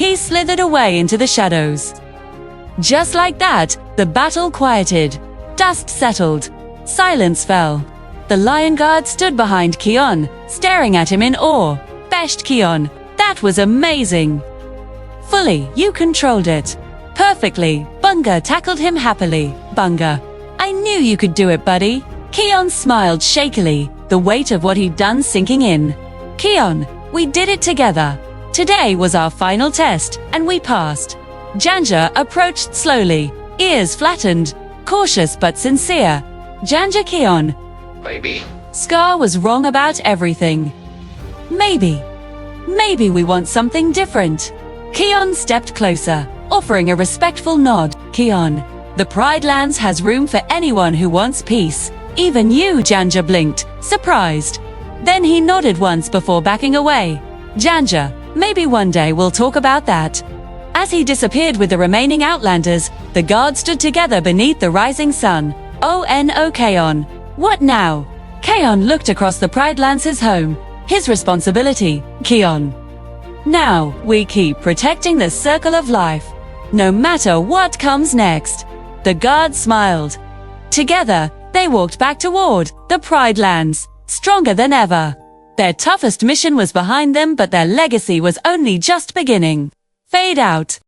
He slithered away into the shadows. Just like that, the battle quieted. Dust settled. Silence fell. The lion guard stood behind Kion, staring at him in awe. Beshte Kion, that was amazing. Fuli, you controlled it. Perfectly. Bunga tackled him happily. Bunga, I knew you could do it, buddy. Kion smiled shakily, the weight of what he'd done sinking in. Kion, we did it together. Today was our final test, and we passed. Janja approached slowly, ears flattened, cautious but sincere. Janja Kion. Maybe. Scar was wrong about everything. Maybe we want something different. Kion stepped closer, offering a respectful nod. Kion, the Pride Lands has room for anyone who wants peace. Even you, Janja blinked, surprised. Then he nodded once before backing away. Janja, maybe one day we'll talk about that. As he disappeared with the remaining Outlanders, the guards stood together beneath the rising sun. Oh no, Kion. What now? Kion looked across the Pride Lance's home. His responsibility, Kion. Now, we keep protecting the circle of life, no matter what comes next. The guards smiled. Together, they walked back toward the Pride Lands, stronger than ever. Their toughest mission was behind them, but their legacy was only just beginning. Fade out.